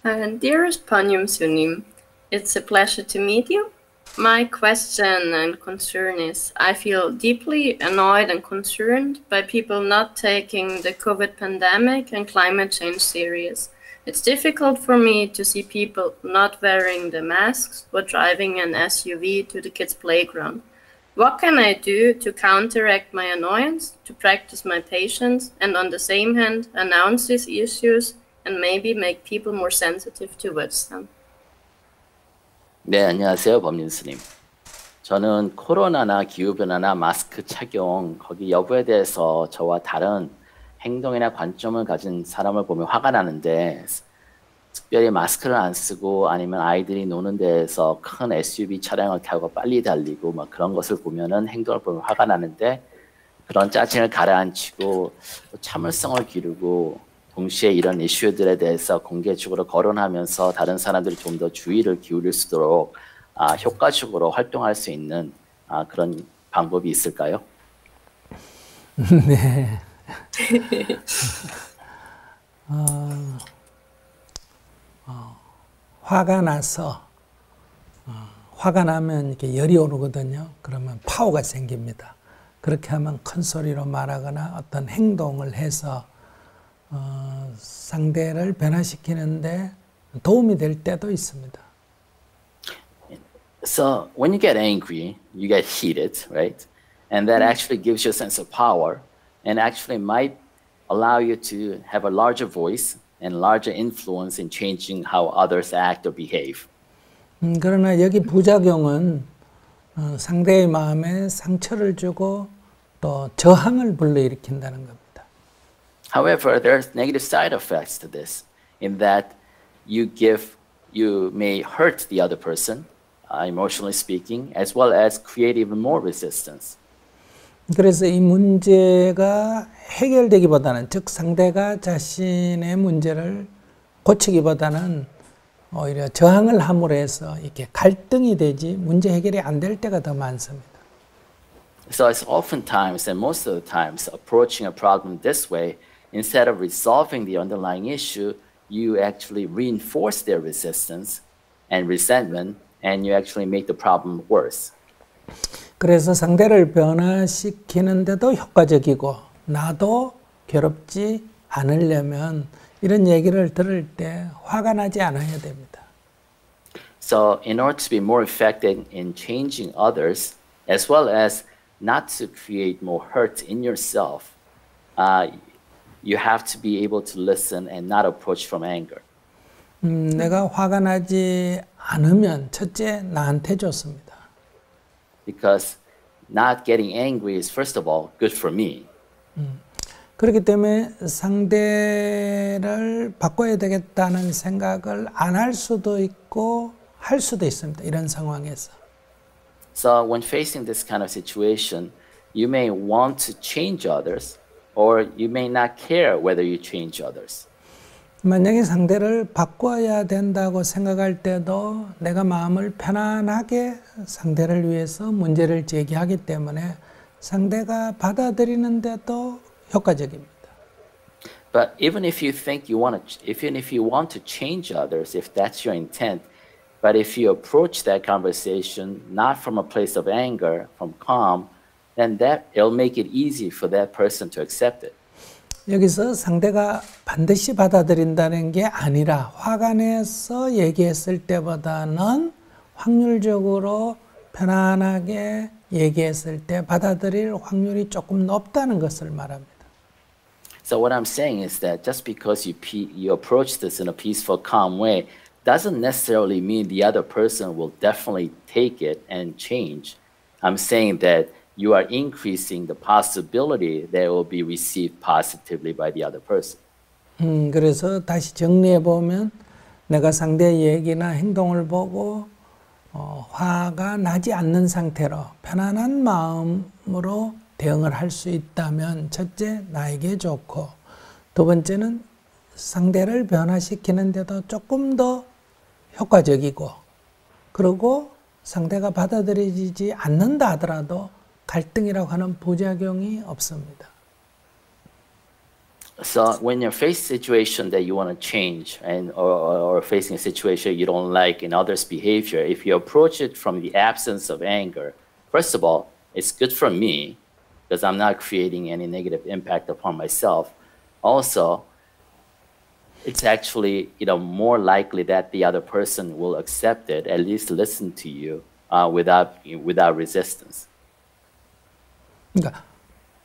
Dearest Pomnyun Sunim, it's a pleasure to meet you. My question and concern is, I feel deeply annoyed and concerned by people not taking the COVID pandemic and climate change serious. It's difficult for me to see people not wearing the masks or driving an SUV to the kids' playground. What can I do to counteract my annoyance, to practice my patience, and on the same hand, announce these issues and maybe make people more sensitive towards them? 네, 안녕하세요. 법륜 스님. 저는 코로나나 기후변화나 마스크 착용, 거기 여부에 대해서 저와 다른 행동이나 관점을 가진 사람을 보면 화가 나는데, 특별히 마스크를 안 쓰고 아니면 아이들이 노는 데에서 큰 SUV 차량을 타고 빨리 달리고 막 그런 것을 보면은 행동을 보면 화가 나는데, 그런 짜증을 가라앉히고 참을성을 기르고 동시에 이런 이슈들에 대해서 공개적으로 거론하면서 다른 사람들이 좀 더 주의를 기울일 수 있도록 효과적으로 활동할 수 있는 그런 방법이 있을까요? 네. 화가 나서 화가 나면 이렇게 열이 오르거든요. 그러면 파워가 생깁니다. 그렇게 하면 큰 소리로 말하거나 어떤 행동을 해서 상대를 변화시키는데 도움이 될 때도 있습니다. So when you get angry, you get heated, right? And that actually gives you a sense of power and actually might allow you to have a larger voice and larger influence in changing how others act or behave. 그러나 여기 부작용은 상대의 마음에 상처를 주고 또 저항을 불러일으킨다는 겁니다. However, there's negative side effects to this, in that you may hurt the other person, emotionally speaking, as well as create even more resistance. 그래서 이 문제가 해결되기보다는, 즉 상대가 자신의 문제를 고치기보다는 오히려 저항을 함으로 해서 이렇게 갈등이 되지 문제 해결이 안 될 때가 더 많습니다. So it's oftentimes, and most of the times, approaching a problem this way, instead of resolving the underlying issue, you actually reinforce their resistance and resentment, and you actually make the problem worse. 그래서 상대를 변화시키는데도 효과적이고 나도 괴롭지 않으려면 이런 얘기를 들을 때 화가 나지 않아야 됩니다. So in order to be more effective in changing others, as well as not to create more hurt in yourself, you have to be able to listen and not approach from anger. 내가 화가 나지 않으면 첫째 나한테 좋습니다. Because not getting angry is first of all good for me. 그렇기 때문에 상대를 바꿔야 되겠다는 생각을 안 할 수도 있고 할 수도 있습니다. 이런 상황에서. So when facing this kind of situation, you may want to change others, or you may not care whether you change others. 만약에 상대를 바꿔야 된다고 생각할 때도 내가 마음을 편안하게 상대를 위해서 문제를 제기하기 때문에 상대가 받아들이는데도 효과적입니다. But even if you think even if you want to change others, if that's your intent, but if you approach that conversation not from a place of anger, from calm, then it'll make it easy for that person to accept it. 여기서 상대가 반드시 받아들인다는 게 아니라 화가 내서 얘기했을 때보다는 확률적으로 편안하게 얘기했을 때 받아들일 확률이 조금 높다는 것을 말합니다. So what I'm saying is that just because you approach this in a peaceful, calm way doesn't necessarily mean the other person will definitely take it and change. I'm saying that you are increasing the possibility that it will be received positively by the other person. 그래서 다시 정리해 보면 내가 상대의 얘기나 행동을 보고 화가 나지 않는 상태로 편안한 마음으로 대응을 할 수 있다면 첫째 나에게 좋고 두 번째는 상대를 변화시키는데도 조금 더 효과적이고 그리고 상대가 받아들이지 않는다 하더라도 갈등이라고 하는 부작용이 없습니다. So when you're facing a situation that you want to change and or facing a situation you don't like in others' behavior, if you approach it from the absence of anger, first of all, it's good for me because I'm not creating any negative impact upon myself. Also, it's actually more likely that the other person will accept it, at least listen to you without resistance. 그러니까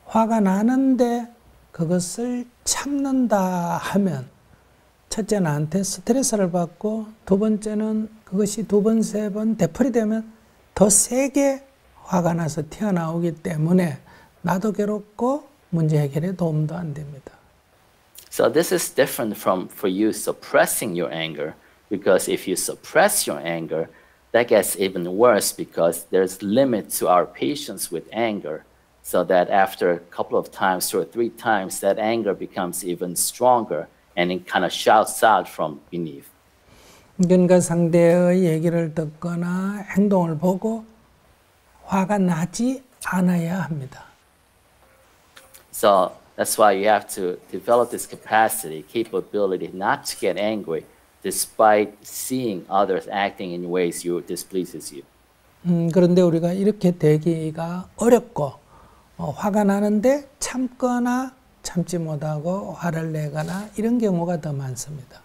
화가 나는데 그것을 참는다 하면 첫째 나한테 스트레스를 받고 두 번째는 그것이 두 번, 세 번 되풀이되면 더 세게 화가 나서 튀어나오기 때문에 나도 괴롭고 문제 해결에 도움도 안 됩니다. So this is different from for you suppressing your anger, because if you suppress your anger, that gets even worse because there's limit to our patience with anger. So that after a couple of times, 2 or 3 times, that anger becomes even stronger and it kind of shouts out from beneath. 그러니까 상대의 얘기를 듣거나 행동을 보고 화가 나지 않아야 합니다. So that's why you have to develop this capability not to get angry despite seeing others acting in ways you displeases you. 그런데 우리가 이렇게 되기가 어렵고 화가 나는데 참거나 참지 못하고 화를 내거나 이런 경우가 더 많습니다.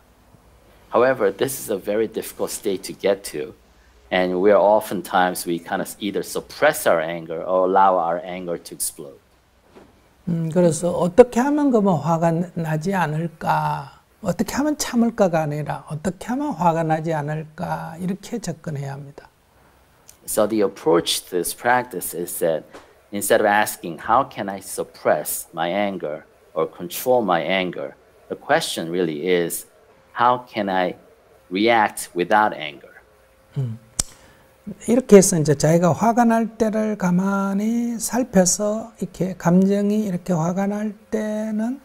However, this is a very difficult state to get to, and oftentimes we kind of either suppress our anger or allow our anger to explode. 그래서 어떻게 하면 그러면 화가 나지 않을까? 어떻게 하면 참을까가 아니라 어떻게 하면 화가 나지 않을까? 이렇게 접근해야 합니다. So the approach to this practice is that instead of asking, how can I suppress my anger or control my anger, the question really is, how can I react without anger? 이렇게 해서 이제 자기가 화가 날 때를 가만히 살펴서 이렇게 감정이 이렇게 화가 날 때는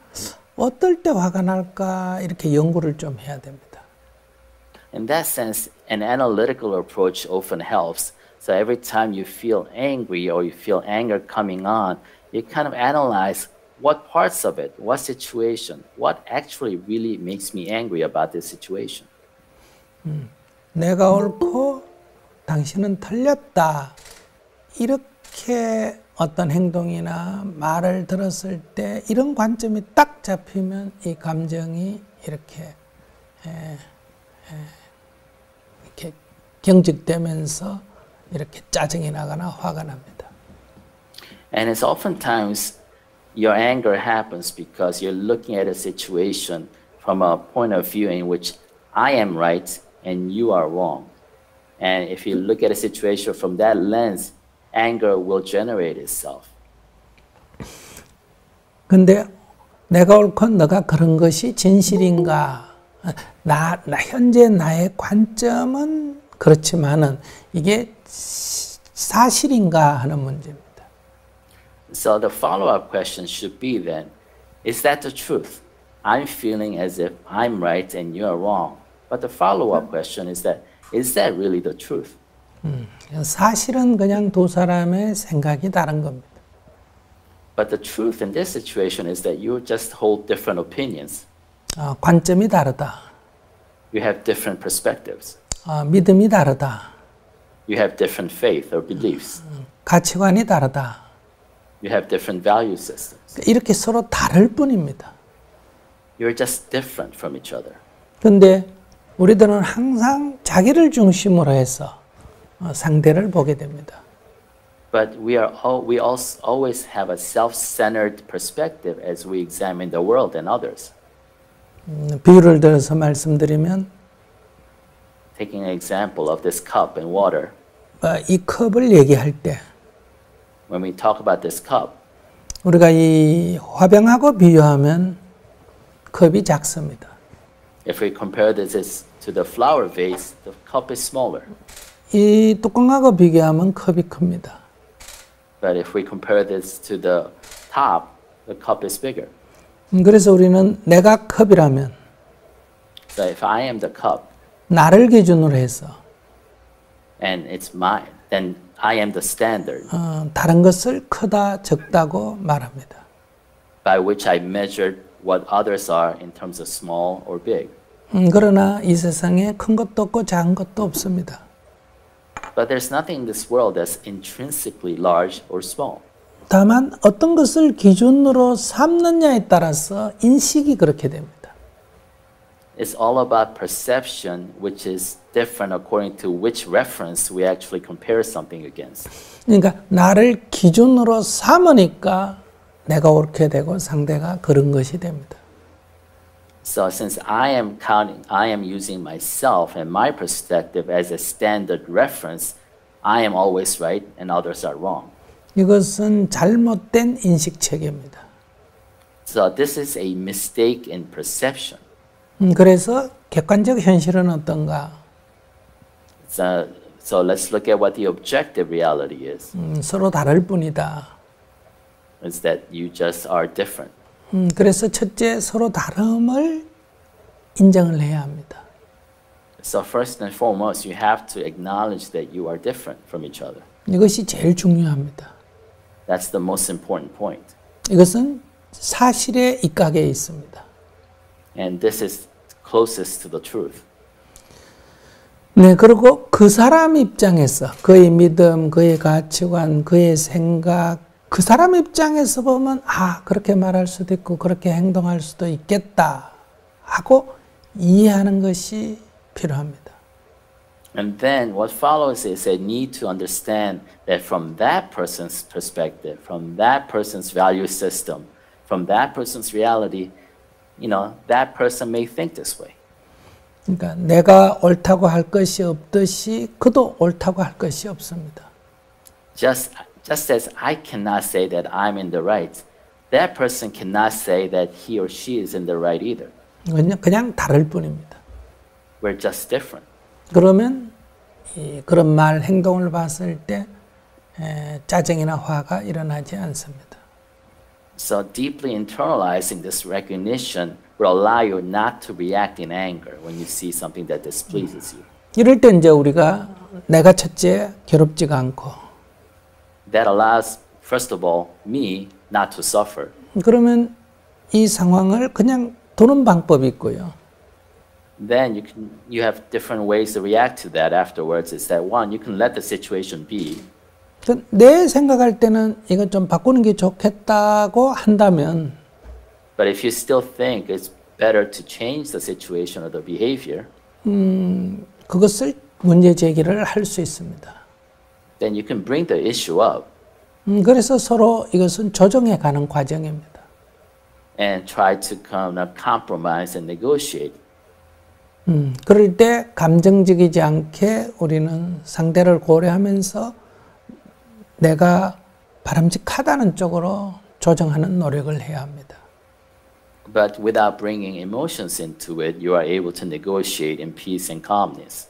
어떨 때 화가 날까 이렇게 연구를 좀 해야 됩니다. In that sense, an analytical approach often helps. So every time you feel angry or you feel anger coming on, you kind of analyze what parts of it, what situation, what actually really makes me angry about this situation. 내가 옳고 당신은 틀렸다. 이렇게 어떤 행동이나 말을 들었을 때 이런 관점이 딱 잡히면 이 감정이 이렇게 경직되면서 이렇게 짜증이 나거나 화가 납니다. And it's oftentimes your anger happens because you're looking at a situation from a point of view in which I am right and you are wrong. And if you look at a situation from that lens, anger will generate itself. 근데 내가 옳고 너가 그런 것이 진실인가? 현재 나의 관점은 그렇지만은 이게 사실인가 하는 문제입니다. So the follow-up question should be then, is that the truth? I'm feeling as if I'm right and you're wrong. But the follow-up question is that really the truth? 사실은 그냥 두 사람의 생각이 다른 겁니다. But the truth in this situation is that you just hold different opinions. 관점이 다르다. You have different perspectives. 믿음이 다르다. You have different faith or beliefs. 가치관이 다르다. You have different value systems. 이렇게 서로 다를 뿐입니다. You're just different from each other. 그런데 우리들은 항상 자기를 중심으로 해서 상대를 보게 됩니다. But we always have a self-centered perspective as we examine the world and others. 비유를 들어서 말씀드리면 Taking an example of this cup and water. 이 컵을 얘기할 때 When we talk about this cup, 우리가 이 화병하고 비유하면 컵이 작습니다. if we compare this to the flower vase, the cup is smaller. 이 뚜껑하고 비교하면 컵이 큽니다. But if we compare this to the top, the cup is bigger. 그래서 우리는 내가 컵이라면 So if I am the cup 나를 기준으로 해서 and it's mine, then I am the standard 다른 것을 크다 적다고 말합니다. by which I measured what others are in terms of small or big. 그러나 이 세상에 큰 것도 없고 작은 것도 없습니다. But there's nothing in this world that's intrinsically large or small. 다만 어떤 것을 기준으로 삼느냐에 따라서 인식이 그렇게 됩니다. It's all about perception, which is different according to which reference we actually compare something against. 그러니까 나를 기준으로 삼으니까 내가 옳게 되고 상대가 그런 것이 됩니다. So since I am using myself and my perspective as a standard reference, I am always right and others are wrong. 이것은 잘못된 인식 체계입니다. So this is a mistake in perception. 그래서 객관적 현실은 어떤가? So let's look at what the objective reality is. 서로 다를 뿐이다. Is that you just are different. 그래서 첫째 서로 다름을 인정을 해야 합니다. So first and foremost, you have to acknowledge that you are different from each other. 이것이 제일 중요합니다. That's the most important point. 이것은 사실에 입각해 있습니다. And this is closest to the truth. 네, 그리고 그 사람 입장에서 그의 믿음, 그의 가치관, 그의 생각, 그 사람 입장에서 보면 그렇게 말할 수도 있고 그렇게 행동할 수도 있겠다 하고 이해하는 것이 필요합니다. And then what follows is a need to understand that from that person's perspective, from that person's value system, from that person's reality, that person may think this way. 그러니까 내가 옳다고 할 것이 없듯이 그도 옳다고 할 것이 없습니다. Just as I cannot say that I'm in the right, that person cannot say that he or she is in the right either. 그냥 다를 뿐입니다. We're just different. 그러면 그런 말, 행동을 봤을 때 짜증이나 화가 일어나지 않습니다. So deeply internalizing this recognition will allow you not to react in anger when you see something that displeases you. 이럴 때 이제 우리가 내가 첫째 괴롭지가 않고 That allows, first of all, me not to suffer. 그러면 이 상황을 그냥 도는 방법이 있고요. Then you have different ways to react to that afterwards. Is that one, you can let the situation be. 내 생각할 때는 이거 좀 바꾸는 게 좋겠다고 한다면 But if you still think it's better to change the situation or the behavior, 그것을 문제 제기를 할 수 있습니다. then you can bring the issue up 그래서 서로 이것은 조정해 가는 과정입니다. and try to kind of compromise and negotiate. 그럴 때 감정적이지 않게 우리는 상대를 고려하면서 내가 바람직하다는 쪽으로 조정하는 노력을 해야 합니다. But without bringing emotions into it, you are able to negotiate in peace and calmness.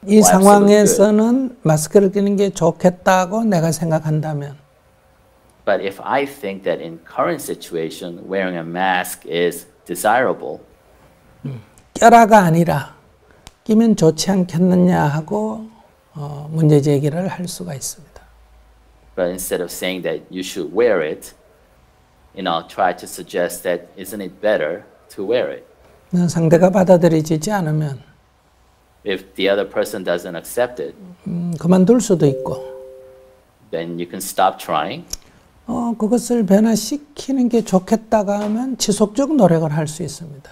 이 상황에서는 마스크를 끼는 게 좋겠다고 내가 생각한다면 But if I think that in current situation, wearing a mask is desirable, 껴라가 아니라 끼면 좋지 않겠느냐 하고 문제 제기를 할 수가 있습니다. but instead of saying that you should wear it, try to suggest that isn't it better to wear it? 상대가 받아들이지 않으면 If the other person doesn't accept it, 그만둘 수도 있고 then you can stop trying. 그것을 변화시키는 게 좋겠다가 하면 지속적 노력을 할 수 있습니다.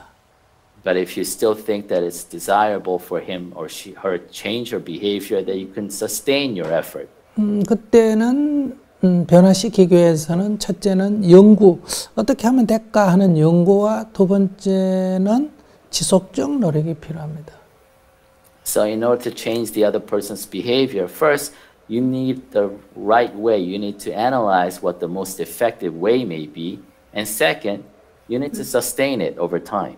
But if you still think that it's desirable for him or her change her behavior, that you can sustain your effort. 그때는 변화시키기 위해서는 첫째는 연구, 어떻게 하면 될까 하는 연구와 두 번째는 지속적 노력이 필요합니다. So in order to change the other person's behavior, first you need the right way. You need to analyze what the most effective way may be. And second, you need to sustain it over time.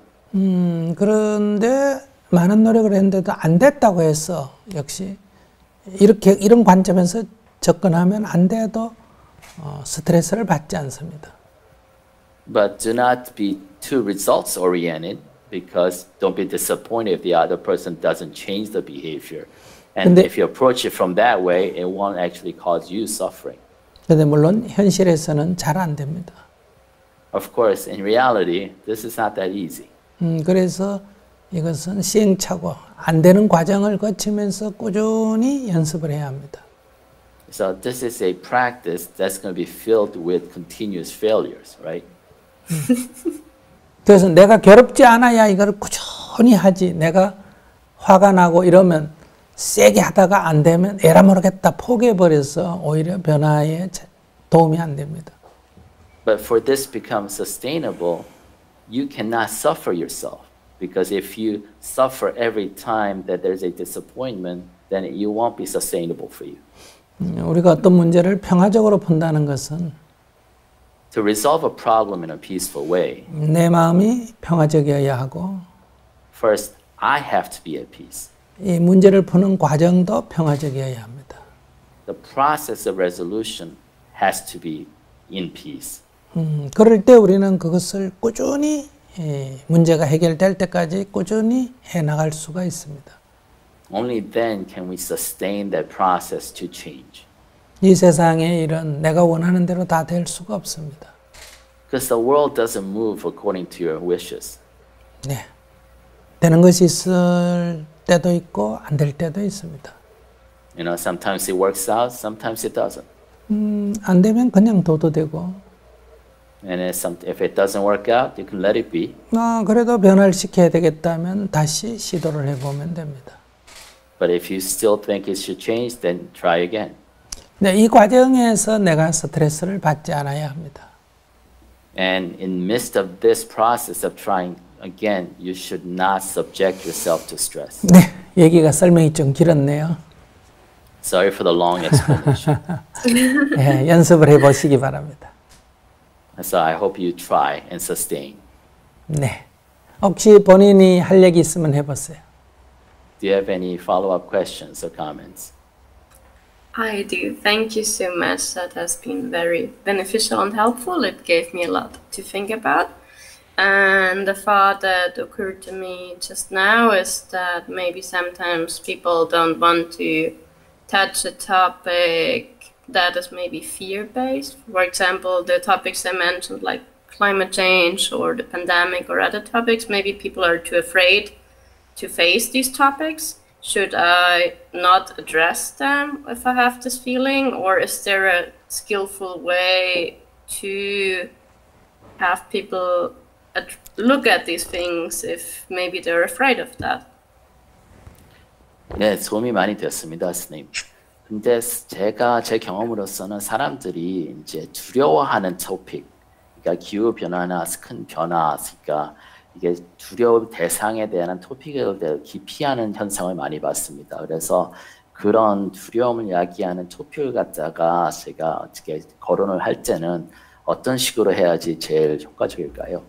그런데 많은 노력을 했는데도 안 됐다고 해서 역시 이런 관점에서 접근하면 안 돼도 스트레스를 받지 않습니다. But do not be too results oriented, because don't be disappointed if the other person doesn't change the behavior. And if you approach it from that way, it won't actually cause you suffering. 근데 물론 현실에서는 잘 안 됩니다. Of course, in reality, this is not that easy. 그래서 이것은 시행착오, 안 되는 과정을 거치면서 꾸준히 연습을 해야 합니다. So this is a practice that's going to be filled with continuous failures, right? 그래서 내가 괴롭지 않아야 이걸 꾸준히 하지. 내가 화가 나고 이러면 세게 하다가 안 되면 에라 모르겠다 포기해버려서 오히려 변화에 도움이 안 됩니다. But for this to become sustainable, you cannot suffer yourself. Because if you suffer every time that there's a disappointment, then it won't be sustainable for you. 우리가 어떤 문제를 평화적으로 푼다는 것은 To resolve a problem in a peaceful way, 내 마음이 평화적이어야 하고 first, I have to be at peace. 이 문제를 푸는 과정도 평화적이어야 합니다. The process of resolution has to be in peace. 그럴 때 우리는 그것을 꾸준히 문제가 해결될 때까지 꾸준히 해나갈 수가 있습니다. Only then can we sustain that process to change. 이 세상에 일은 내가 원하는 대로 다 될 수가 없습니다. Because the world doesn't move according to your wishes. 네, 되는 것이 있을 때도 있고 안 될 때도 있습니다. You know, sometimes it works out, sometimes it doesn't. 안 되면 그냥 둬도 되고 And if it doesn't work out, you can let it be. 그래도 변화를 시켜야 되겠다면 다시 시도를 해보면 됩니다. But if you still think it should change, then try again. 네, 이 과정에서 내가 스트레스를 받지 않아야 합니다. And in midst of this process of trying again, you should not subject yourself to stress. 네, 얘기가 설명이 좀 길었네요. Sorry for the long explanation. 네, 연습을 해보시기 바랍니다. So I hope you try and sustain. 네, 혹시 본인이 할 얘기 있으면 해보세요. Do you have any follow-up questions or comments? I do. Thank you so much. That has been very beneficial and helpful. It gave me a lot to think about. And the thought that occurred to me just now is that maybe sometimes people don't want to touch a topic that is maybe fear-based. For example, the topics I mentioned, like climate change or the pandemic or other topics, maybe people are too afraid to face these topics. Should I not address them if I have this feeling? Or is there a skillful way to have people look at these things if maybe they're afraid of that? 네, 도움이 많이 됐습니다, 스님. 근데 제가 제 경험으로서는 사람들이 이제 두려워하는 토픽, 그러니까 기후 변화나 큰 변화, 그러니까 이게 두려운 대상에 대한 토픽을 기피하는 현상을 많이 봤습니다. 그래서 그런 두려움을 이야기하는 토픽을 갖다가 제가 어떻게 거론을 할 때는 어떤 식으로 해야지 제일 효과적일까요?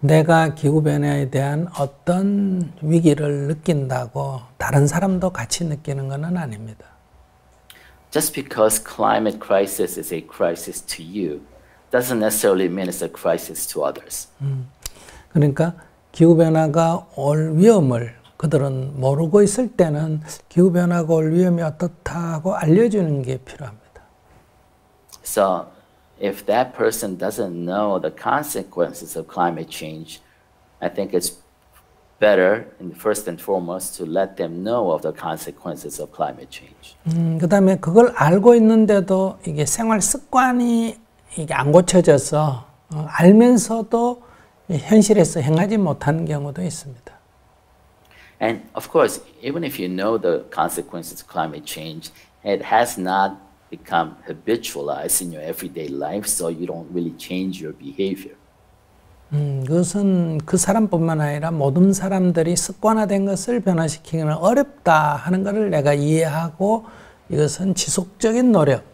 내가 기후변화에 대한 어떤 위기를 느낀다고 다른 사람도 같이 느끼는 것은 아닙니다. Just because climate crisis is a crisis to you doesn't necessarily mean it's a crisis to others. 그러니까 기후변화가 올 위험을 그들은 모르고 있을 때는 기후변화가 올 위험이 어떻다고 알려주는 게 필요합니다. So if that person doesn't know the consequences of climate change, I think it's better, first and foremost, to let them know of the consequences of climate change. 그다음에 그걸 알고 있는데도 이게 생활 습관이 이게 안 고쳐져서 알면서도 현실에서 행하지 못하는 경우도 있습니다. And of course, even if you know the consequences of climate change, it has not become habitualized in your everyday life, so you don't really change your behavior. 그것은 그 사람뿐만 아니라 모든 사람들이 습관화된 것을 변화시키기는 어렵다 하는 것을 내가 이해하고 이것은 지속적인 노력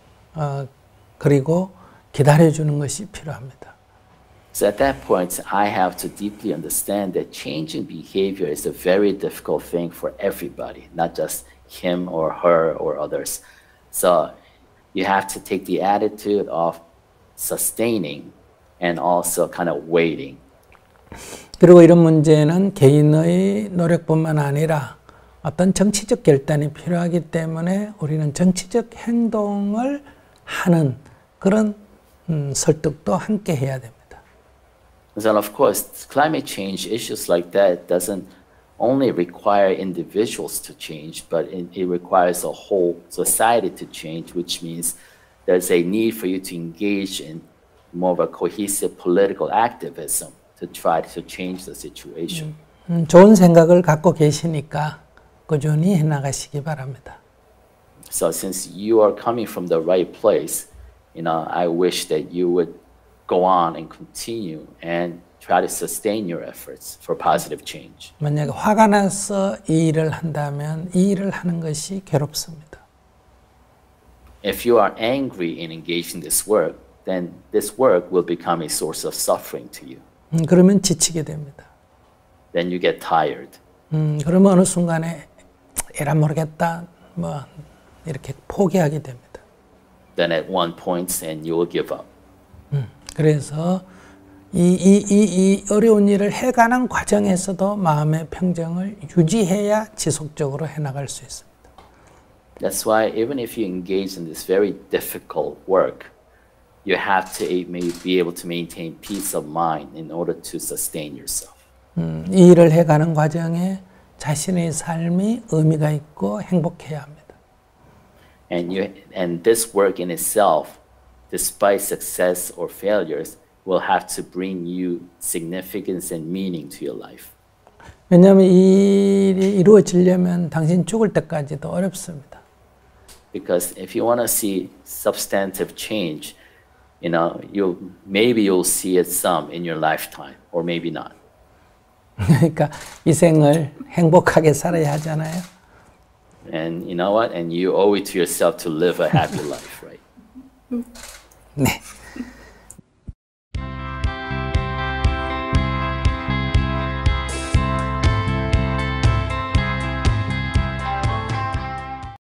그리고 기다려주는 것이 필요합니다. So at that point, I have to deeply understand that changing behavior is a very difficult thing for everybody, not just him or her or others. So you have to take the attitude of sustaining and also kind of waiting. 그리고 이런 문제는 개인의 노력뿐만 아니라 어떤 정치적 결단이 필요하기 때문에 우리는 정치적 행동을 하는 그런 설득도 함께 해야 됩니다. And of course, climate change issues like that doesn't only require individuals to change, but it requires a whole society to change, which means there's a need for you to engage in more of a cohesive political activism to try to change the situation. 좋은 생각을 갖고 계시니까 꾸준히 해나가시기 바랍니다. So since you are coming from the right place, I wish that you would go on and continue and try to sustain your efforts for positive change. 만약에 화가 나서 이 일을 한다면 이 일을 하는 것이 괴롭습니다. If you are angry in engaging this work, then this work will become a source of suffering to you. 그러면 지치게 됩니다. Then you get tired. 그러면 어느 순간에 에라 모르겠다 뭐 이렇게 포기하게 됩니다. Then at one point, and you will give up. 그래서 이 어려운 일을 해가는 과정에서도 마음의 평정을 유지해야 지속적으로 해나갈 수 있습니다. That's why even if you engage in this very difficult work, you have to be able to maintain peace of mind in order to sustain yourself. 이 일을 해가는 과정에 자신의 삶이 의미가 있고 행복해야 합니다. And this work in itself, despite success or failures, will have to bring you significance and meaning to your life. 왜냐하면 이 일이 이루어지려면 당신 죽을 때까지도 어렵습니다. Because if you want to see substantive change, maybe you'll see it some in your lifetime, or maybe not. 그러니까 이 생을 행복하게 살아야 하잖아요. And you know what? And you owe it to yourself to live a happy life, right? 네.